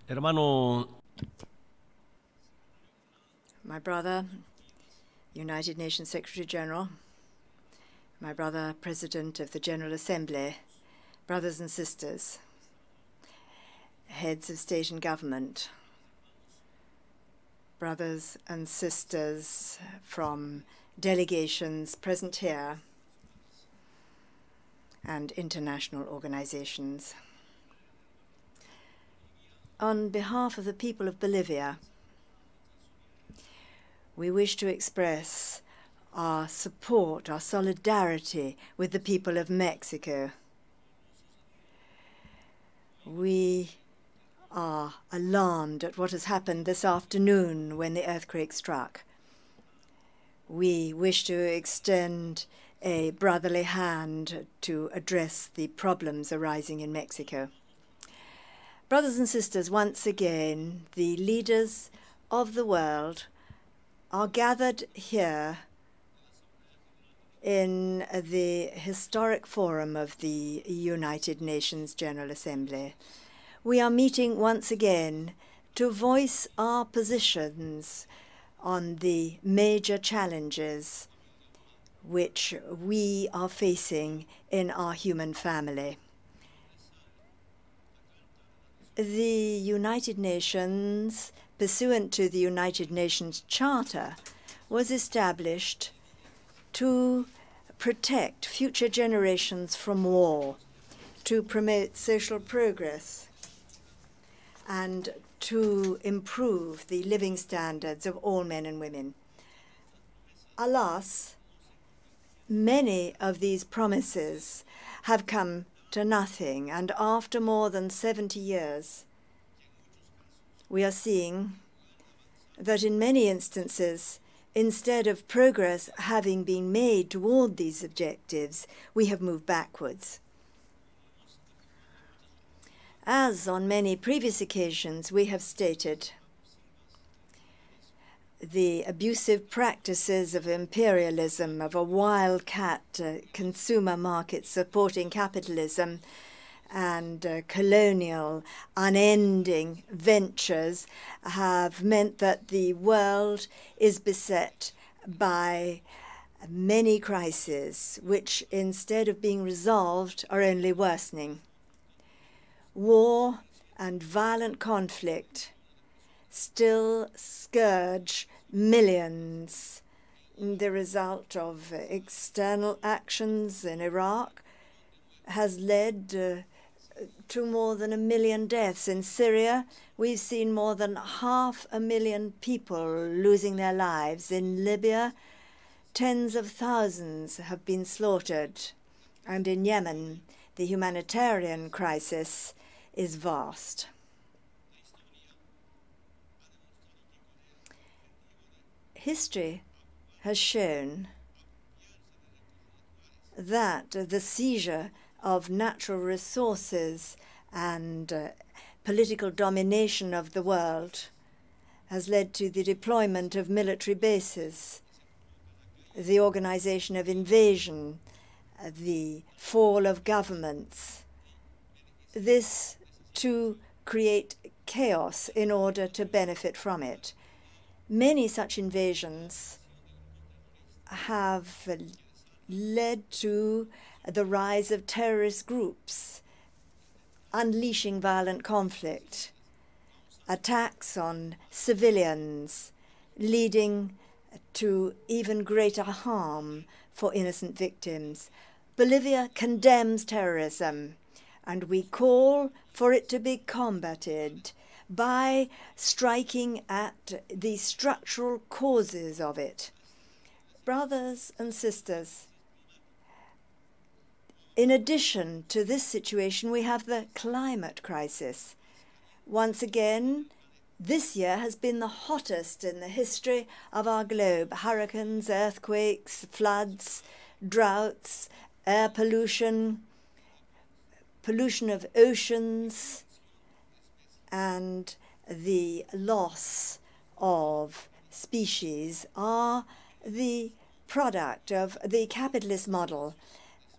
Hermano, My brother, United Nations Secretary General, my brother, President of the General Assembly, brothers and sisters, heads of state and government, brothers and sisters from delegations present here and international organizations. On behalf of the people of Bolivia, we wish to express our support, our solidarity with the people of Mexico. We are alarmed at what has happened this afternoon when the earthquake struck. We wish to extend a brotherly hand to address the problems arising in Mexico. Brothers and sisters, once again, the leaders of the world are gathered here in the historic forum of the United Nations General Assembly. We are meeting once again to voice our positions on the major challenges which we are facing in our human family. The United Nations, pursuant to the United Nations Charter, was established to protect future generations from war, to promote social progress, and to improve the living standards of all men and women. Alas, many of these promises have come to nothing, and after more than 70 years, we are seeing that in many instances, instead of progress having been made toward these objectives, we have moved backwards. As on many previous occasions we have stated, the abusive practices of imperialism, of a wildcat consumer market supporting capitalism, and colonial, unending ventures have meant that the world is beset by many crises, which instead of being resolved are only worsening. War and violent conflict still scourge millions. The result of external actions in Iraq has led to more than 1 million deaths. In Syria, we've seen more than 500,000 people losing their lives. In Libya, tens of thousands have been slaughtered. And in Yemen, the humanitarian crisis is vast. History has shown that the seizure of natural resources and political domination of the world has led to the deployment of military bases, the organization of invasion, the fall of governments. This to create chaos in order to benefit from it. Many such invasions have led to the rise of terrorist groups, unleashing violent conflict, attacks on civilians, leading to even greater harm for innocent victims. Bolivia condemns terrorism, and we call for it to be combated by striking at the structural causes of it. Brothers and sisters, in addition to this situation, we have the climate crisis. Once again, this year has been the hottest in the history of our globe. Hurricanes, earthquakes, floods, droughts, air pollution, pollution of oceans, and the loss of species are the product of the capitalist model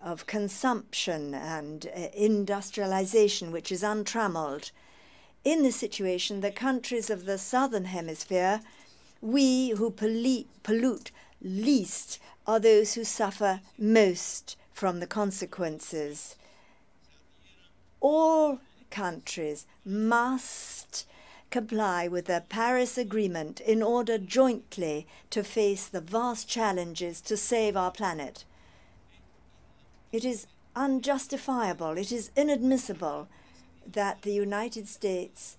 of consumption and industrialization, which is untrammeled. In this situation, the countries of the southern hemisphere, we who pollute least, are those who suffer most from the consequences. All countries must comply with the Paris Agreement in order jointly to face the vast challenges to save our planet. It is unjustifiable, it is inadmissible that the United States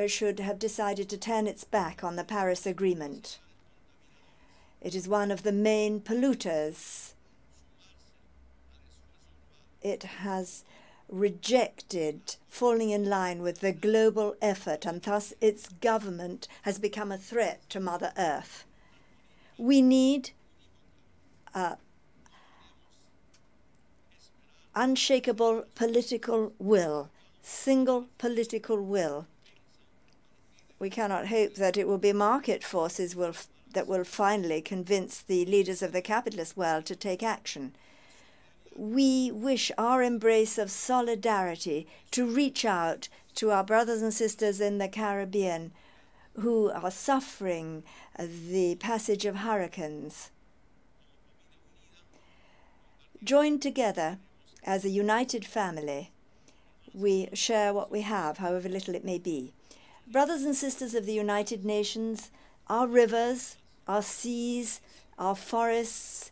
should have decided to turn its back on the Paris Agreement. It is one of the main polluters. It has rejected falling in line with the global effort, and thus its government has become a threat to Mother Earth. We need unshakable political will, single political will. We cannot hope that it will be market forces that will finally convince the leaders of the capitalist world to take action. We wish our embrace of solidarity to reach out to our brothers and sisters in the Caribbean who are suffering the passage of hurricanes. Joined together as a united family, we share what we have, however little it may be. Brothers and sisters of the United Nations, our rivers, our seas, our forests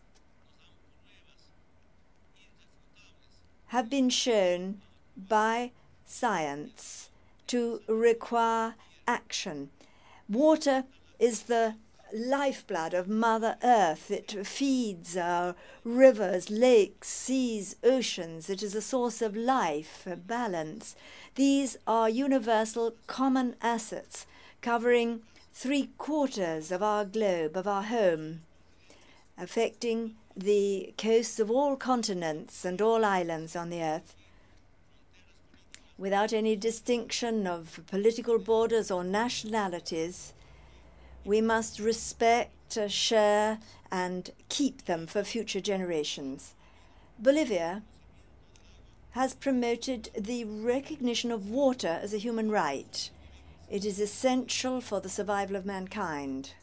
have been shown by science to require action. Water is the lifeblood of Mother Earth. It feeds our rivers, lakes, seas, oceans. It is a source of life, a balance. These are universal common assets covering 3/4 of our globe, of our home, affecting the coasts of all continents and all islands on the earth. Without any distinction of political borders or nationalities, we must respect, share, and keep them for future generations. Bolivia has promoted the recognition of water as a human right. It is essential for the survival of mankind.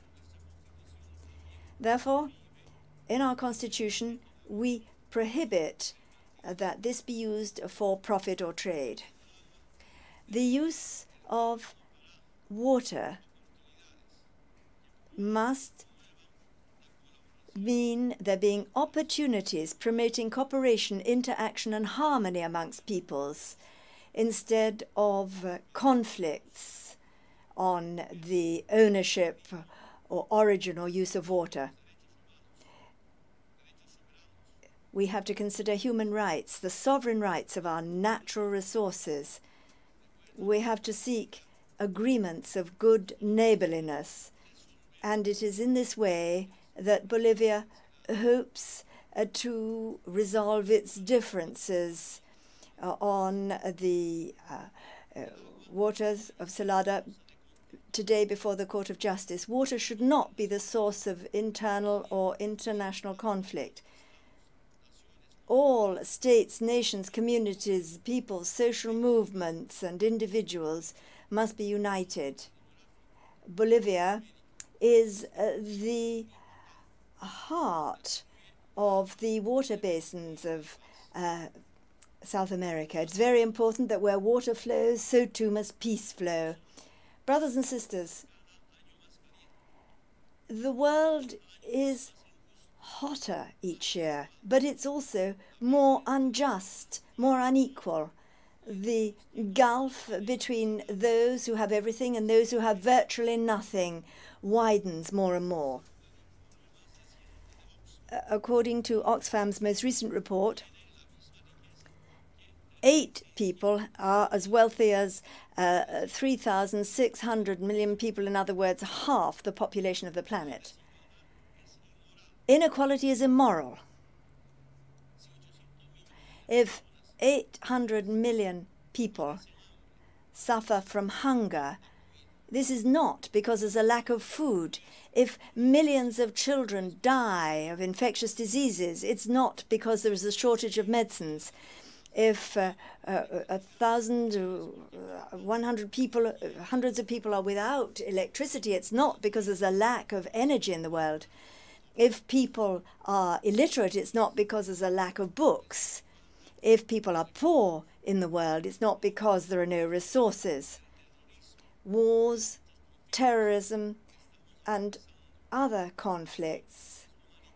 Therefore, in our constitution, we prohibit that this be used for profit or trade. The use of water must mean there being opportunities promoting cooperation, interaction, and harmony amongst peoples instead of conflicts on the ownership or origin or use of water. We have to consider human rights, the sovereign rights of our natural resources. We have to seek agreements of good neighborliness. And it is in this way that Bolivia hopes to resolve its differences on the waters of Salada today before the Court of Justice. Water should not be the source of internal or international conflict. All states, nations, communities, peoples, social movements, and individuals must be united. Bolivia is the heart of the water basins of South America. It's very important that where water flows, so too must peace flow. Brothers and sisters, the world is hotter each year, but it's also more unjust, more unequal. The gulf between those who have everything and those who have virtually nothing widens more and more. According to Oxfam's most recent report, 8 people are as wealthy as 3,600 million people, in other words, half the population of the planet. Inequality is immoral. If 800 million people suffer from hunger, this is not because there's a lack of food. If millions of children die of infectious diseases, it's not because there is a shortage of medicines. If 1,000, 100 people, hundreds of people are without electricity, it's not because there's a lack of energy in the world. If people are illiterate, it's not because there's a lack of books. If people are poor in the world, it's not because there are no resources. Wars, terrorism, and other conflicts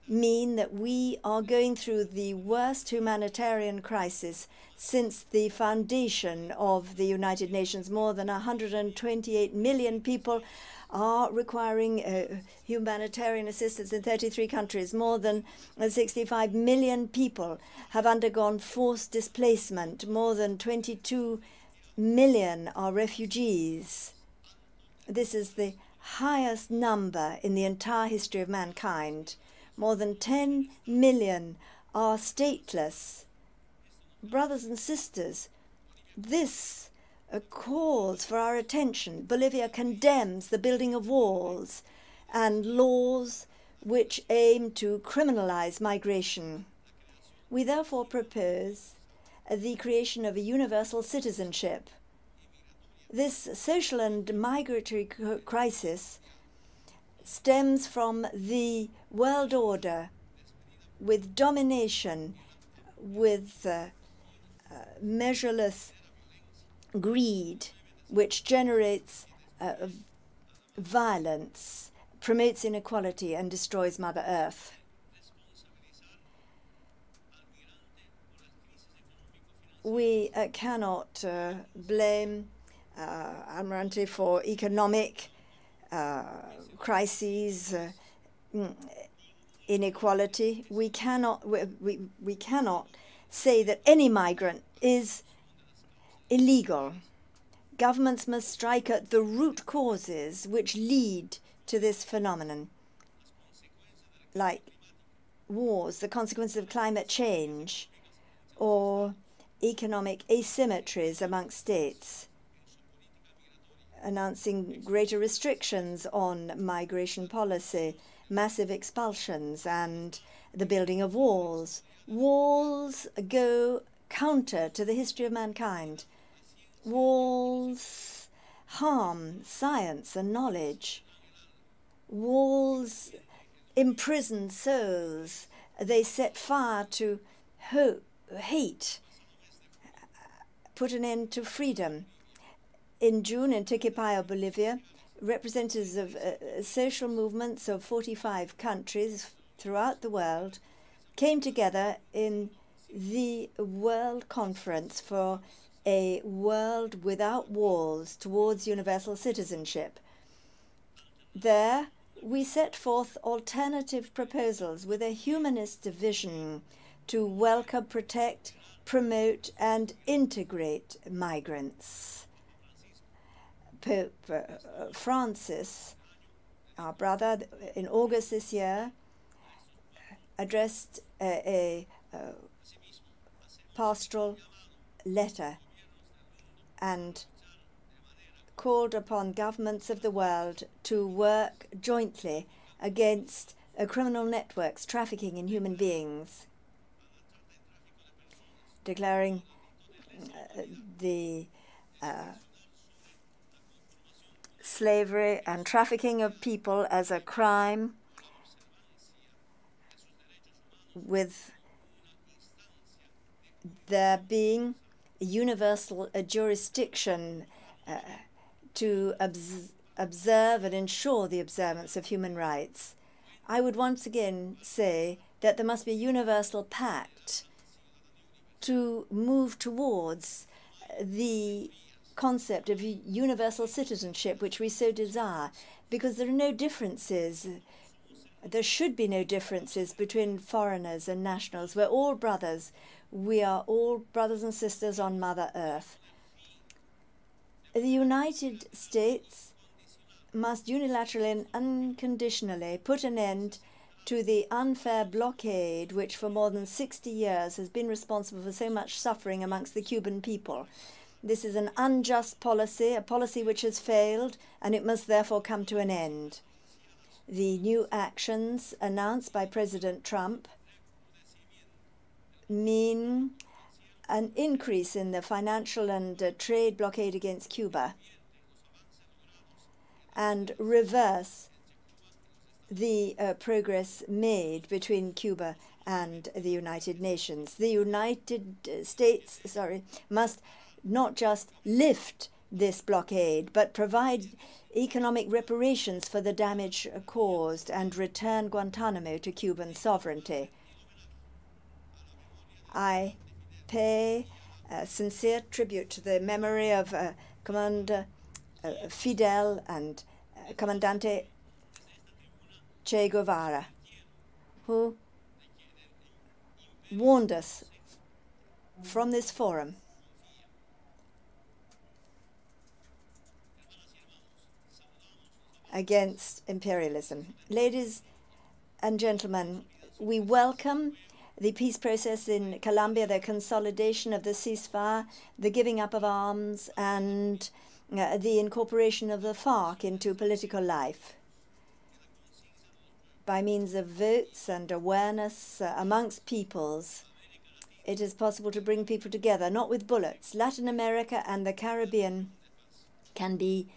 mean that we are going through the worst humanitarian crisis since the foundation of the United Nations. More than 128 million people are requiring humanitarian assistance in 33 countries. More than 65 million people have undergone forced displacement. More than 22 million are refugees. This is the highest number in the entire history of mankind. More than 10 million are stateless. Brothers and sisters, this calls for our attention. Bolivia condemns the building of walls and laws which aim to criminalize migration. We therefore propose the creation of a universal citizenship. This social and migratory crisis stems from the world order with domination, with measureless greed, which generates violence, promotes inequality, and destroys Mother Earth. We cannot blame Almirante for economic crises, inequality. We cannot say that any migrant is illegal. Governments must strike at the root causes which lead to this phenomenon, like wars, the consequences of climate change, or economic asymmetries amongst states, announcing greater restrictions on migration policy, massive expulsions, and the building of walls. Walls go counter to the history of mankind. Walls harm science and knowledge. Walls imprison souls. They set fire to hope, hate, put an end to freedom. In June, in Tequepayo, Bolivia, representatives of social movements of 45 countries throughout the world came together in the World Conference for a World Without Walls towards universal citizenship. There, we set forth alternative proposals with a humanist vision to welcome, protect, promote, and integrate migrants. Pope Francis, our brother, in August this year, addressed a pastoral letter and called upon governments of the world to work jointly against criminal networks trafficking in human beings, declaring the slavery and trafficking of people as a crime, with there being a universal jurisdiction to observe and ensure the observance of human rights. I would once again say that there must be a universal pact to move towards the concept of universal citizenship, which we so desire, because there are no differences. There should be no differences between foreigners and nationals. We're all brothers. We are all brothers and sisters on Mother Earth. The United States must unilaterally and unconditionally put an end to the unfair blockade which for more than 60 years has been responsible for so much suffering amongst the Cuban people. This is an unjust policy, a policy which has failed, and it must therefore come to an end. The new actions announced by President Trump mean an increase in the financial and trade blockade against Cuba and reverse the progress made between Cuba and the United Nations. The United States, must not just lift this blockade, but provide economic reparations for the damage caused and return Guantanamo to Cuban sovereignty. I pay sincere tribute to the memory of Commander Fidel and Comandante Che Guevara, who warned us from this forum against imperialism. Ladies and gentlemen, we welcome the peace process in Colombia, the consolidation of the ceasefire, the giving up of arms, and the incorporation of the FARC into political life. By means of votes and awareness amongst peoples, it is possible to bring people together, not with bullets. Latin America and the Caribbean can be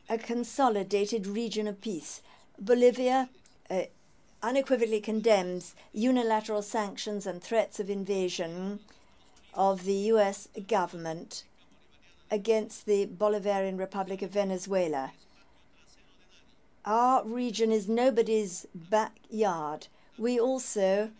a consolidated region of peace. Bolivia unequivocally condemns unilateral sanctions and threats of invasion of the U.S. government against the Bolivarian Republic of Venezuela. Our region is nobody's backyard. We also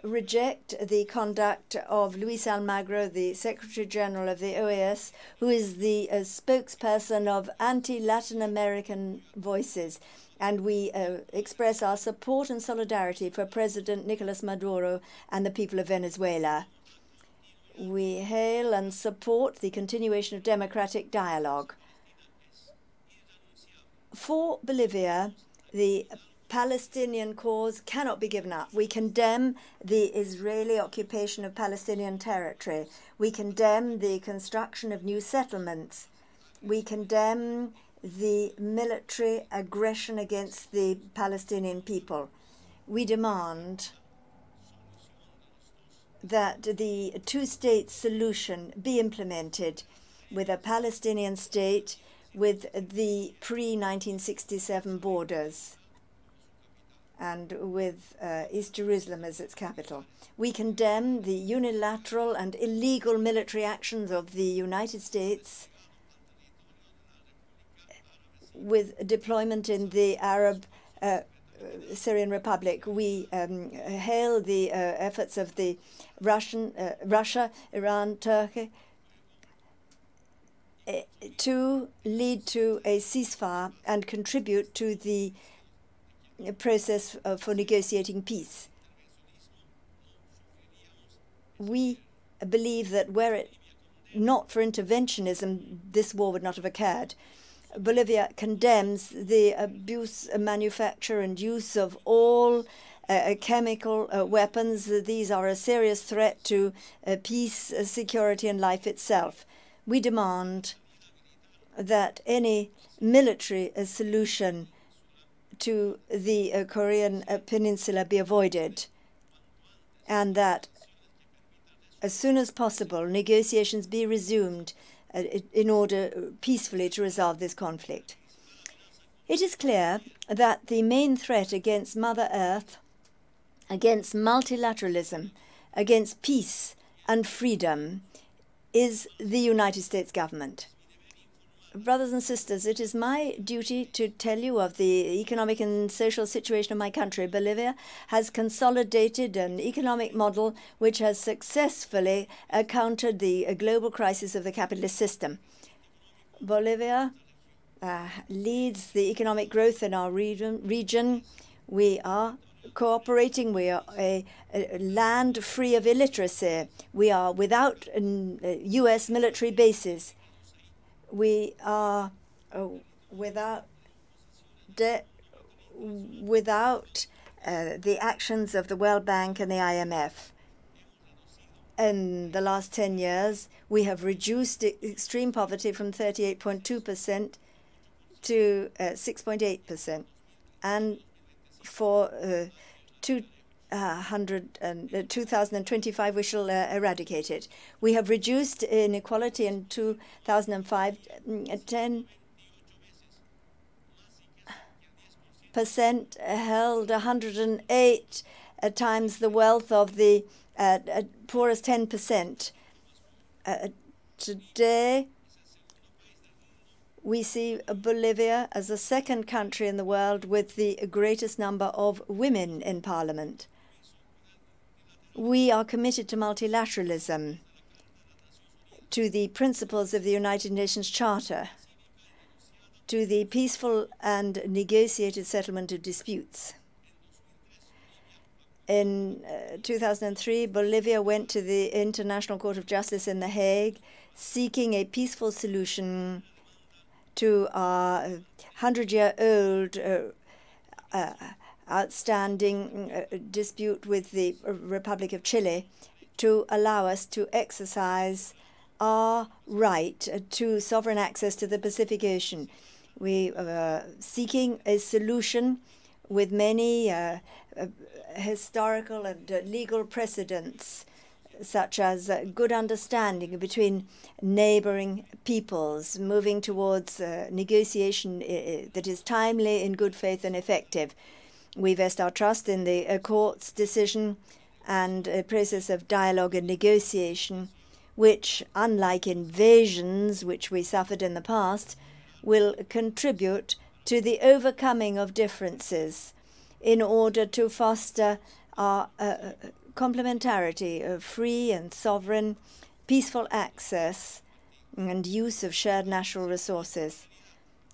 reject the conduct of Luis Almagro, the Secretary General of the OAS, who is the spokesperson of anti-Latin American voices. And we express our support and solidarity for President Nicolas Maduro and the people of Venezuela. We hail and support the continuation of democratic dialogue. For Bolivia, the Palestinian cause cannot be given up. We condemn the Israeli occupation of Palestinian territory. We condemn the construction of new settlements. We condemn the military aggression against the Palestinian people. We demand that the two-state solution be implemented with a Palestinian state with the pre-1967 borders and with East Jerusalem as its capital. We condemn the unilateral and illegal military actions of the United States with deployment in the Arab Syrian Republic. We hail the efforts of the Russia, Iran, Turkey to lead to a ceasefire and contribute to the process for negotiating peace. We believe that were it not for interventionism, this war would not have occurred. Bolivia condemns the abuse, manufacture, and use of all chemical weapons. These are a serious threat to peace, security, and life itself. We demand that any military solution to the Korean Peninsula be avoided, and that as soon as possible negotiations be resumed in order peacefully to resolve this conflict. It is clear that the main threat against Mother Earth, against multilateralism, against peace and freedom is the United States government. Brothers and sisters, it is my duty to tell you of the economic and social situation of my country. Bolivia has consolidated an economic model which has successfully countered the global crisis of the capitalist system. Bolivia leads the economic growth in our region. We are cooperating. We are a land free of illiteracy. We are without U.S. military bases. We are without debt, without the actions of the World Bank and the IMF. In the last 10 years, we have reduced extreme poverty from 38.2% to 6.8%. And for 2025 we shall eradicate it. We have reduced inequality in 2005 10% held 108 times the wealth of the poorest 10%. Today, we see Bolivia as the second country in the world with the greatest number of women in parliament. We are committed to multilateralism, to the principles of the United Nations Charter, to the peaceful and negotiated settlement of disputes. In 2003, Bolivia went to the International Court of Justice in The Hague, seeking a peaceful solution to our 100-year-old outstanding dispute with the Republic of Chile, to allow us to exercise our right to sovereign access to the Pacific Ocean. We are seeking a solution with many historical and legal precedents, such as good understanding between neighboring peoples, moving towards negotiation that is timely, in good faith, and effective. We vest our trust in the court's decision and a process of dialogue and negotiation, which, unlike invasions which we suffered in the past, will contribute to the overcoming of differences in order to foster our complementarity of free and sovereign, peaceful access and use of shared natural resources.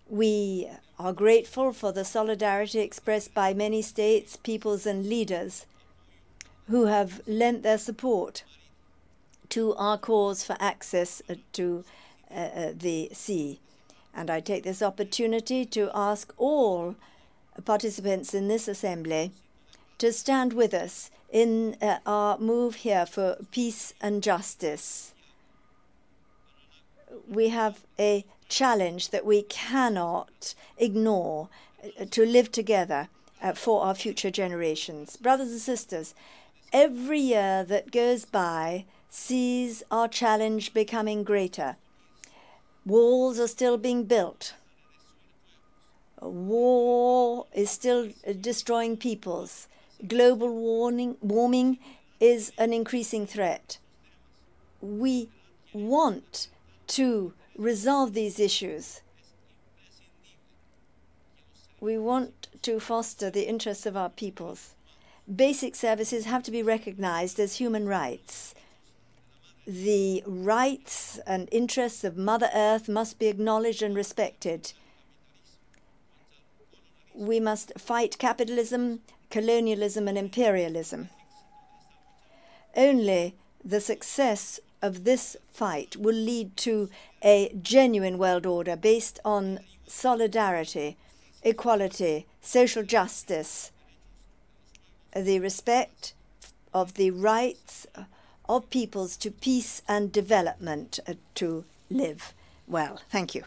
We are grateful for the solidarity expressed by many states, peoples, and leaders who have lent their support to our cause for access to the sea. And I take this opportunity to ask all participants in this assembly to stand with us in our move here for peace and justice. We have a challenge that we cannot ignore to live together for our future generations. Brothers and sisters, every year that goes by sees our challenge becoming greater. Walls are still being built. War is still destroying peoples. Global warming is an increasing threat. We want to resolve these issues. We want to foster the interests of our peoples. Basic services have to be recognized as human rights. The rights and interests of Mother Earth must be acknowledged and respected. We must fight capitalism, colonialism, and imperialism. Only the success of this fight will lead to a genuine world order based on solidarity, equality, social justice, the respect of the rights of peoples to peace and development, to live well. Thank you.